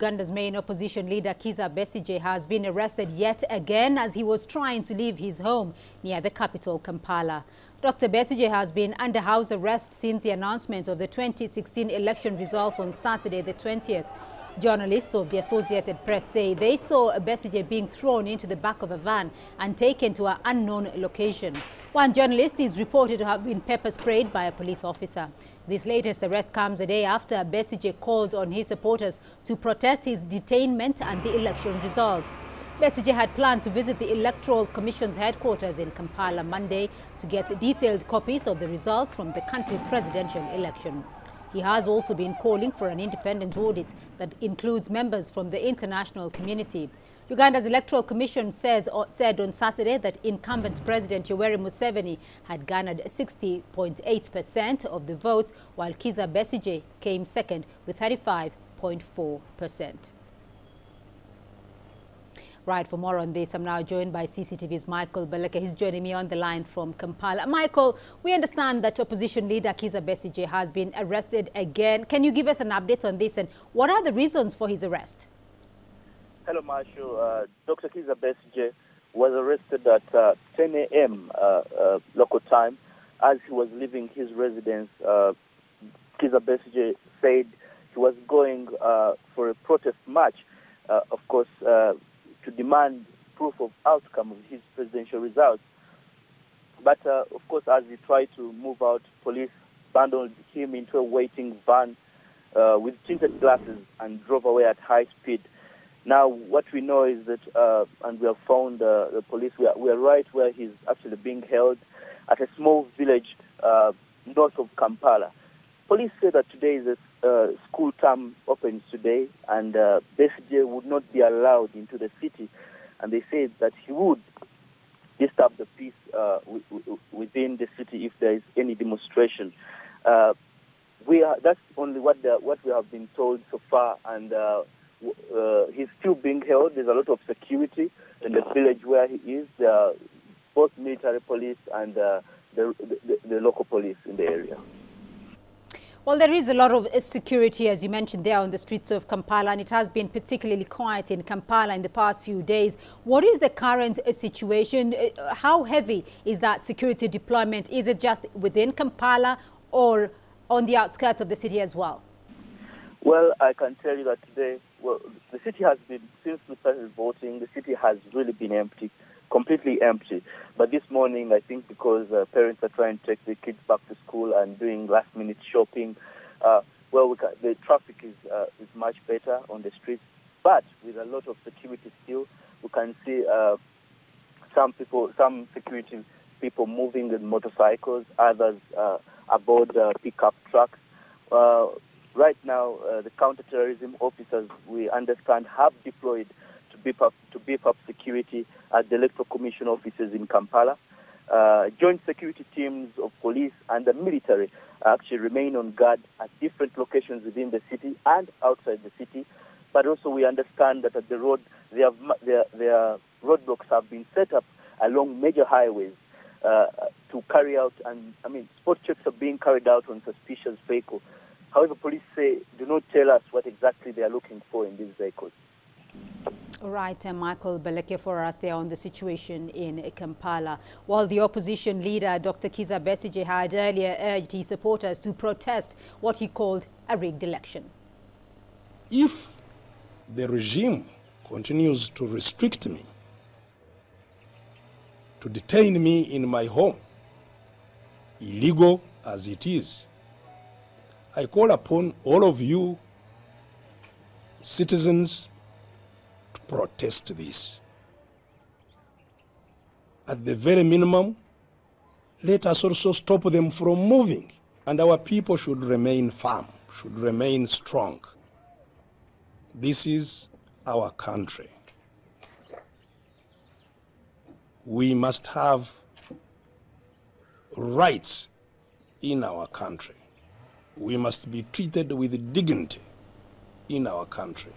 Uganda's main opposition leader Kizza Besigye has been arrested yet again as he was trying to leave his home near the capital, Kampala. Dr. Besigye has been under house arrest since the announcement of the 2016 election results on Saturday the 20th. Journalists of the Associated Press say they saw Besigye being thrown into the back of a van and taken to an unknown location. One journalist is reported to have been pepper sprayed by a police officer. This latest arrest comes a day after Besigye called on his supporters to protest his detainment and the election results. Besigye had planned to visit the Electoral Commission's headquarters in Kampala Monday to get detailed copies of the results from the country's presidential election. He has also been calling for an independent audit that includes members from the international community. Uganda's Electoral Commission said on Saturday that incumbent President Yoweri Museveni had garnered 60.8% of the vote, while Kizza Besigye came second with 35.4%. Right, for more on this, I'm now joined by CCTV's Michael Beleke. He's joining me on the line from Kampala. Michael, we understand that opposition leader Kizza Besigye has been arrested again. Can you give us an update on this, and what are the reasons for his arrest? Hello, Marshall. Dr. Kizza Besigye was arrested at 10 a.m. Local time as he was leaving his residence. Kizza Besigye said he was going for a protest march, of course, to demand proof of outcome of his presidential results. But, of course, as he tried to move out, police bundled him into a waiting van with tinted glasses and drove away at high speed. Now, what we know is that, and we have found the police, we are right where he's actually being held at a small village north of Kampala. Police say that today is a school term opens today, and Besigye would not be allowed into the city, and they say that he would disturb the peace within the city if there is any demonstration. That's only what we have been told so far, and he's still being held. There's a lot of security in the village where he is. There are both military police and the local police in the area. Well, there is a lot of security, as you mentioned, there on the streets of Kampala, and it has been particularly quiet in Kampala in the past few days. What is the current situation? How heavy is that security deployment? Is it just within Kampala or on the outskirts of the city as well? Well, I can tell you that today, the city has been, since we started voting, the city has really been empty, completely empty. But this morning, I think because parents are trying to take their kids back to school and doing last-minute shopping, the traffic is much better on the streets. But with a lot of security still, we can see some security people moving in motorcycles, others aboard pickup trucks. Right now, the counter-terrorism officers, we understand, have deployed to beef up security at the Electoral Commission offices in Kampala. Joint security teams of police and the military actually remain on guard at different locations within the city and outside the city. But also we understand that at the road, their roadblocks have been set up along major highways to carry out, spot checks are being carried out on suspicious vehicles. However, police say do not tell us what exactly they are looking for in these vehicles. All right, Michael Beleke for us there on the situation in Kampala. While the opposition leader, Dr. Kizza Besigye, had earlier urged his supporters to protest what he called a rigged election. If the regime continues to restrict me, to detain me in my home, illegal as it is, I call upon all of you citizens to protest this. At the very minimum, let us also stop them from moving, and our people should remain firm, should remain strong. This is our country. We must have rights in our country. We must be treated with dignity in our country.